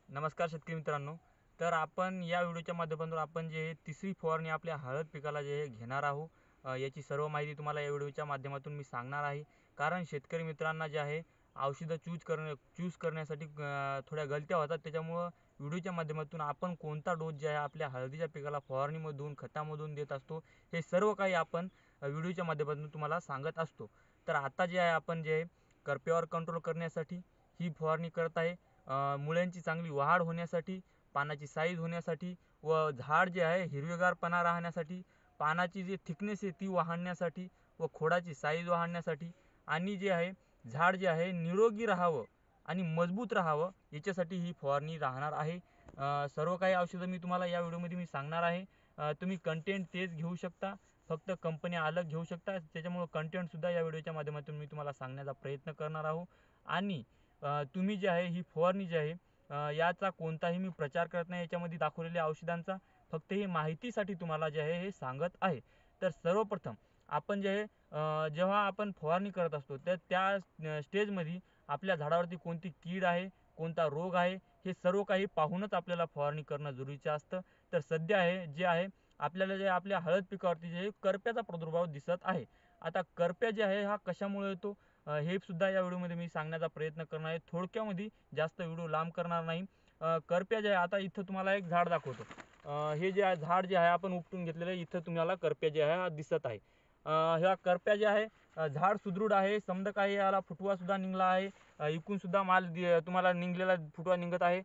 नमस्कार शेतकरी मित्रांनो. तर आपण या व्हिडिओच्या माध्यमातून आपण जे तिसरी फवारणी आपल्या हळद पिकाला जे घेणार आहोत, याची सर्व माहिती तुम्हाला या व्हिडिओच्या माध्यमातून मी सांगणार आहे. कारण शेतकरी मित्रांना जे आहे औषधं चूज करण्यासाठी थोड्या गलत्या होतात. त्याच्यामुळं व्हिडिओच्या माध्यमातून आपण कोणता डोस जे आहे आपल्या हळदीच्या पिकाला फवारणीमधून खतामधून देत असतो, हे सर्व काही आपण व्हिडिओच्या माध्यमातून तुम्हाला सांगत असतो. तर आता जे आहे आपण जे करप्यावर कंट्रोल करण्यासाठी ही फवारणी करत आहे. मुळ्यांची चांगली वाढ होण्यासाठी, पानाची साईज होण्यासाठी व झाड जे आहे हिरवेगारपणा राहण्यासाठी, पानाची जी थिकनेस आहे ती वाढण्यासाठी व खोडाची साईज वाढण्यासाठी आणि जे आहे झाड जे आहे निरोगी राहावं आणि मजबूत राहावं याच्यासाठी ही फवारणी राहणार आहे. सर्व काही औषधं मी तुम्हाला या व्हिडिओमध्ये मी सांगणार आहे. तुम्ही कंटेंट तेच घेऊ शकता, फक्त कंपनी अलग घेऊ शकता. त्याच्यामुळं कंटेंटसुद्धा या व्हिडिओच्या माध्यमातून मी तुम्हाला सांगण्याचा प्रयत्न करणार आहोत. आणि तुम्ही जे आहे ही फवारणी जी आहे याचा कोणताही मी प्रचार करत नाही याच्यामध्ये दाखवलेल्या औषधांचा, फक्त ही माहितीसाठी तुम्हाला जे आहे हे सांगत आहे. तर सर्वप्रथम आपण जे आहे जेव्हा आपण फवारणी करत असतो तर त्या स्टेजमध्ये आपल्या झाडावरती कोणती कीड आहे, कोणता रोग आहे, हे सर्व काही पाहूनच आपल्याला फवारणी करणं जरुरीचं असतं. तर सध्या आहे जे आहे आपल्याला जे आपल्या हळद पिकावरती जे करप्याचा प्रादुर्भाव दिसत आहे. आता करप्या जे आहे हा कशामुळे येतो हे सुद्धा या व्हिडिओमध्ये मी सांगण्याचा प्रयत्न करणार आहे. थोडक्यामध्ये जास्त व्हिडिओ लांब करणार नाही. करप्या जे आहे आता इथं तुम्हाला एक झाड दाखवतो. हे जे आहे झाड जे आहे आपण उपटून घेतलेलं आहे. इथं तुम्हाला करप्या जे आहे हा दिसत आहे. ह्या करप्या जे आहे झाड सुदृढ आहे, समजा काही याला फुटवा सुद्धा निघला आहे. इकून सुद्धा तुम्हाला निघलेला फुटवा निघत आहे.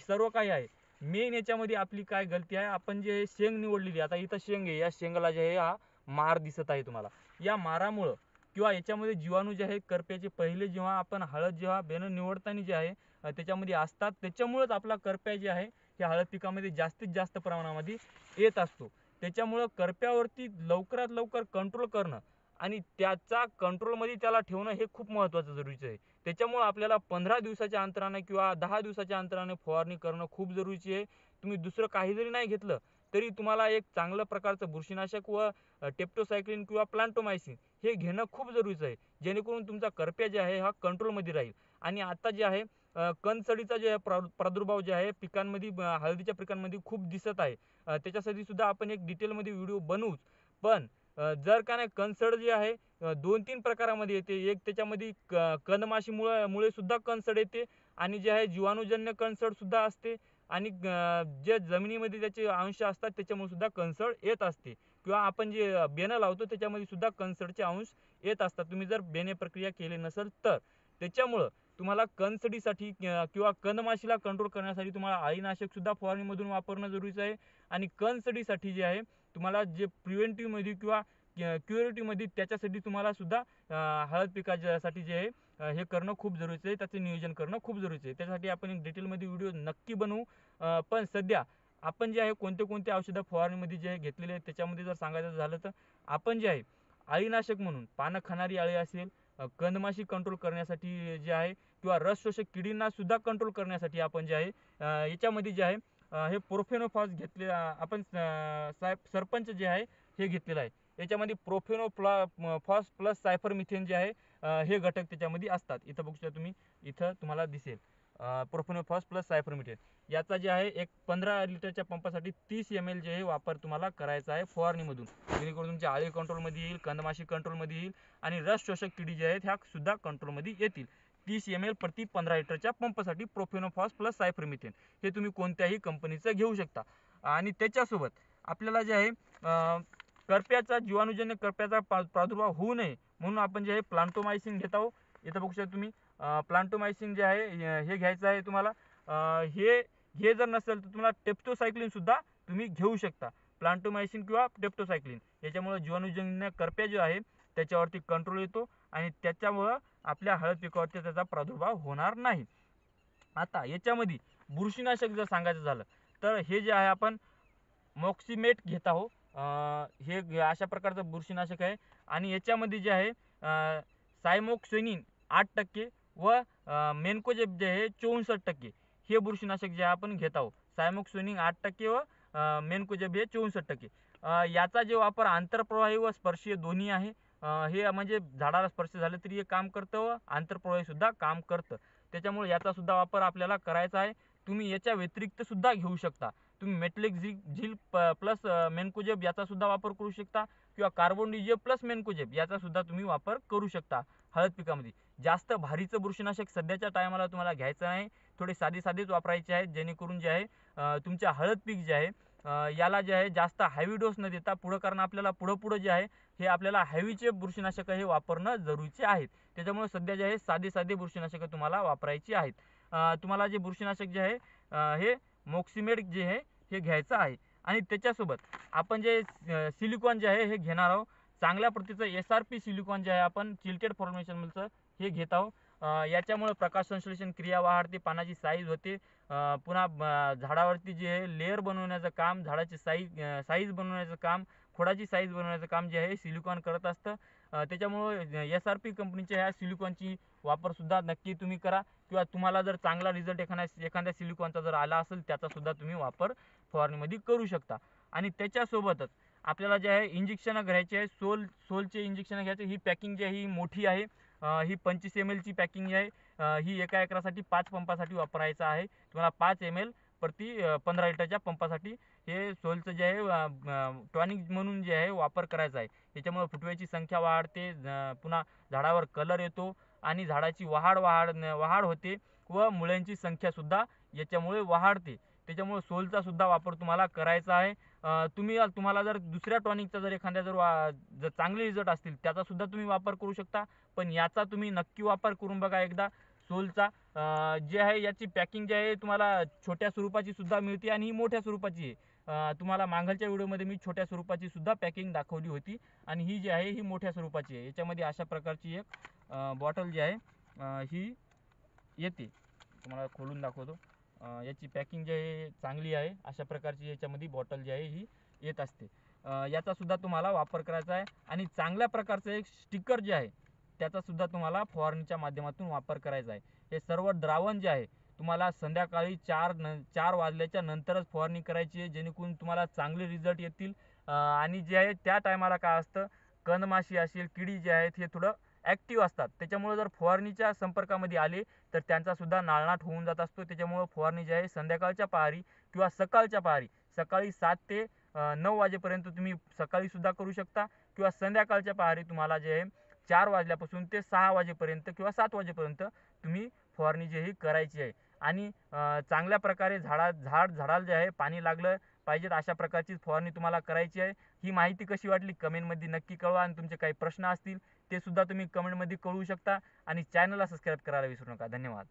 सर्व काही आहे. मेन याच्यामध्ये आपली काय गलती आहे, आपण जे शेंग निवडलेली आता इथं शेंग आहे, या शेंगाला जे आहे हा मार दिसत आहे तुम्हाला. या मारामुळं किंवा याच्यामध्ये जीवाणू जे आहेत करप्याचे पहिले जेव्हा आपण हळद जेव्हा बेणं निवडताना जे आहे त्याच्यामध्ये असतात, त्याच्यामुळेच आपला करप्या जे आहे या हळद पिकामध्ये जास्तीत जास्त प्रमाणामध्ये येत असतो. त्याच्यामुळं करप्यावरती लवकरात लवकर कंट्रोल करणं आणि त्याचा कंट्रोलमध्ये त्याला ठेवणं हे खूप महत्त्वाचं जरुरीचं आहे. त्याच्यामुळं आपल्याला 15 दिवसाच्या अंतराने किंवा 10 दिवसाच्या अंतराने फवारणी करणं खूप जरुरीची आहे. तुम्ही दुसरं काही जरी नाही घेतलं तरी तुम्हाला एक चांगल्या प्रकारचं बुरशीनाशक व टेप्टोसायक्लिन किंवा प्लांटोमायसिन हे घेणं खूप जरुरीचं आहे. जेणेकरून तुमचा करप्या जे आहे हा कंट्रोलमध्ये राहील. आणि आता जे आहे कणसडीचा जे प्रादुर्भाव जे आहे पिकांमध्ये हळदीच्या पिकांमध्ये खूप दिसत आहे. त्याच्यासाठी सुद्धा आपण एक डिटेलमध्ये व्हिडिओ बनवूच. पण जर का नाही कणसड जे आहे 2-3 प्रकारामध्ये येते. एक त्याच्यामध्ये कंदमाशीमुळे मुळे सुद्धा कणसड येते आणि जे आहे जीवाणूजन्य कणसड सुद्धा असते आणि जे जमिनीमध्ये त्याचे अंश असतात त्याच्यामुळे सुद्धा कणसड येत असते किंवा आपण जे बेणं लावतो त्याच्यामध्ये सुद्धा कणसडचे अंश येत असतात. तुम्ही जर बेणे प्रक्रिया केली नसेल तर. त्याच्यामुळं तुम्हाला कणसडीसाठी किंवा कंदमाशीला कंट्रोल करण्यासाठी तुम्हाला अळीनाशक सुद्धा फवारणीमधून वापरणं जरुरीचं आहे. आणि कणसडीसाठी जे आहे तुम्हाला जे प्रिव्हेंटिव्हमध्ये किंवा क्युरेटिव्हमध्ये त्याच्यासाठी तुम्हाला सुद्धा हळद पिकाच्यासाठी जे आहे हे करणं खूप जरुरीचं आहे. त्याचं नियोजन करणं खूप जरुरीचं आहे. त्यासाठी आपण एक डिटेलमध्ये व्हिडिओ नक्की बनवू. पण सध्या आपण जे आहे कोणते कोणते औषधं फवारणीमध्ये जे घेतलेले आहेत त्याच्यामध्ये जर सांगायचं झालं तर आपण जे आहे अळीनाशक म्हणून पानं खाणारी अळी असेल, कंदमाशी कंट्रोल करण्यासाठी जे आहे किंवा रस शोषक किडींना सुद्धा कंट्रोल करण्यासाठी आपण जे आहे याच्यामध्ये जे आहे हे प्रोफेनोफॉस घेतले आपण साहेब सरपंच जे आहे हे घेतलेलं आहे. याच्यामध्ये फॉस प्लस सायफरमिथेन जे आहे हे घटक त्याच्यामध्ये असतात. इथं बघू शकता तुम्ही, इथं तुम्हाला दिसेल प्रोफेनोफॉस प्लस सायफरमिथेन. याचा जे आहे एक 15 लिटरच्या पंपासाठी 30 ml जे आहे वापर तुम्हाला करायचा आहे फवारणीमधून. जेणेकरून तुमच्या अळी कंट्रोलमध्ये येईल, कंदमाशी कंट्रोलमध्ये येईल आणि रस शोषक किडी जे आहेत ह्या सुद्धा कंट्रोलमध्ये येतील. 30 ml प्रति 15 लिटरच्या पंपासाठी प्रोफेनोफॉस प्लस सायफरमिथेन हे तुम्ही कोणत्याही कंपनीचं घेऊ शकता. आणि त्याच्यासोबत आपल्याला जे आहे करप्याचा जीवाणूजन्य करप्याचा प्रादुर्भाव होऊ नये म्हणून आपण जे आहे प्लांटोमायसिन घेत आहोत. इथं बघू शकता तुम्ही प्लांटोमायसिन जे आहे हे घ्यायचं आहे तुम्हाला. हे जर नसेल तर तुम्हाला टेप्टोसायक्लिन सुद्धा तुम्ही घेऊ शकता. प्लांटोमायसिन किंवा टेप्टोसायक्लिन याच्यामुळे जीवाणूजन्य करप्या जो आहे त्याच्यावरती कंट्रोल येतो आणि त्याच्यामुळं आपल्या हळद पिकावरती त्याचा प्रादुर्भाव होणार नाही. आता याच्यामध्ये बुरशीनाशक जर सांगायचं झालं तर हे जे आहे आपण मॉक्सिमेट घेत आहोत. हे अशा प्रकारचं बुरशीनाशक आहे आणि याच्यामध्ये जे आहे सायमोक्सेनिन 8% व मेन्कोजेब जे आहे 64% हे बुरशीनाशक जे आहे आपण घेत आहोत. सायमोक्सेनिन 8% व मेन्कोजेब हे 64%. याचा जे वापर आंतरप्रवाही व स्पर्शीय दोन्ही आहे. हे म्हणजे झाडाला स्पर्श झालं तरी हे काम करतं व आंतरप्रवाही सुद्धा काम करतं. त्याच्यामुळे याचा सुद्धा वापर आपल्याला करायचा आहे. तुम्ही याच्या व्यतिरिक्त सुद्धा घेऊ शकता. तुम्ही मेटलिक झील प्लस मेन्कोजेब याचा सुद्धा वापर करू शकता किंवा कार्बन डिझेब प्लस मेन्कोजेब याचा सुद्धा तुम्ही वापर करू शकता हळद पिकामध्ये. जास्त भारीचं बुरशीनाशक सध्याच्या टायमाला तुम्हाला घ्यायचं नाही. थोडे साधेच वापरायचे आहेत, जेणेकरून जे आहे तुमच्या हळद पीक जे आहे याला जे आहे जास्त हेवी डोस न देता पुढं, कारण आपल्याला पुढं जे आहे हे आपल्याला हेवीचे बुरशीनाशक हे वापरणं जरुरीचे आहेत. त्याच्यामुळे सध्या जे आहे साधे बुरशीनाशक तुम्हाला वापरायची आहेत. तुम्हाला जे बुरशीनाशक जे आहे हे मॉक्सिमेड जे आहे हे घ्यायचं आहे. आणि त्याच्यासोबत आपण जे सिलिकॉन जे आहे हे घेणार आहोत. चांगल्या प्रतीचं SRP सिलिकॉन जे आहे आपण चिल्टेड फॉर्मेशनचं हे घेत आहोत. याच्यामुळे प्रकाश संश्लेषण क्रिया वाढते, पानाची साईज होते. पुन्हा झाडावरती जे आहे लेअर बनवण्याचं काम, झाडाची साईज बनवण्याचं काम, खोडाची साईज बनवण्याचं काम जे आहे सिलिकॉन करत असतं. त्याच्यामुळं SRP कंपनीच्या ह्या सिलिकॉनची वापरसुद्धा नक्की तुम्ही करा, किंवा तुम्हाला जर चांगला रिझल्ट एखाद्या सिलिकॉनचा जर आला असेल त्याचासुद्धा तुम्ही वापर फवारणीमध्ये करू शकता. आणि त्याच्यासोबतच आपल्याला जे आहे इंजेक्शनं घ्यायचे आहे. सोलचे इंजेक्शनं घ्यायचे. ही पॅकिंग जी आहे ही मोठी आहे. ही 25 ml ची पॅकिंग आहे. ही एका एकरासाठी 5 पंपासाठी वापरायचं आहे. तुम्हाला 5 ml प्रति 15 लिटरच्या पंपासाठी हे सोलचं जे आहे टॉनिक म्हणून जे आहे वापर करायचा आहे. याच्यामुळे फुटव्याची संख्या वाढते, पुन्हा झाडावर कलर येतो आणि झाडाची वाढ होते व मुळ्यांची संख्यासुद्धा याच्यामुळे वाढते. त्याच्यामुळे सोलचा सुद्धा वापर तुम्हाला करायचा आहे. तुम्हाला जर दुसऱ्या टॉनिकचा जर एखाद्या जर चांगले रिझल्ट असतील त्याचा सुद्धा तुम्ही वापर करू शकता. पण याचा तुम्ही नक्की वापर करून बघा एकदा सोलचा. जे आहे याची पॅकिंग जी आहे तुम्हाला छोट्या स्वरूपाची सुद्धा मिळते आणि ही मोठ्या स्वरूपाची आहे. तुम्हाला मागच्या व्हिडिओमध्ये मी छोट्या स्वरूपाची सुद्धा पॅकिंग दाखवली होती आणि ही जी आहे ही मोठ्या स्वरूपाची आहे. याच्यामध्ये अशा प्रकारची एक बॉटल जी आहे ही येते. तुम्हाला खोलून दाखवतो. याची पॅकिंग जी आहे चांगली आहे. अशा प्रकारची याच्यामध्ये बॉटल जी आहे ही येत असते. याचा सुद्धा तुम्हाला वापर करायचा आहे. आणि चांगल्या प्रकारचं एक स्टिकर जे आहे त्याचा सुद्धा तुम्हाला फवारणीच्या माध्यमातून वापर करायचा आहे. हे सर्व द्रावण जे आहे तुम्हाला संध्याकाळी 4 वाजल्याच्या नंतरच फवारणी करायची आहे, जेणेकरून तुम्हाला चांगले रिझल्ट येतील. आणि जे आहे त्या टायमाला काय असतं, कंदमाशी असेल, किडी जे आहेत हे थोडं ॲक्टिव्ह असतात. त्याच्यामुळे जर फवारणीच्या संपर्कामध्ये आले तर त्यांचा सुद्धा नाळनाट होऊन जात असतो. त्याच्यामुळे फवारणी जी आहे संध्याकाळच्या पहारी किंवा सकाळच्या पहारी, सकाळी 7 ते 9 वाजेपर्यंत तुम्ही सकाळी सुद्धा करू शकता, किंवा संध्याकाळच्या पहारी तुम्हाला जे आहे 4 वाजल्यापासून ते 6 वाजेपर्यंत किंवा 7 वाजेपर्यंत तुम्ही फवारणी जी ही करायची आहे. आणि चांगल्या प्रकारे झाडाला जे आहे पाणी लागलं पाहिजेत अशा प्रकारची फवारणी तुम्हाला करायची आहे. ही माहिती कशी वाटली कमेंटमध्ये नक्की कळवा, आणि तुमचे काही प्रश्न असतील ते सुद्धा तुम्ही कमेंटमध्ये कळवू शकता. आणि चॅनलला सबस्क्राईब करायला विसरू नका. धन्यवाद.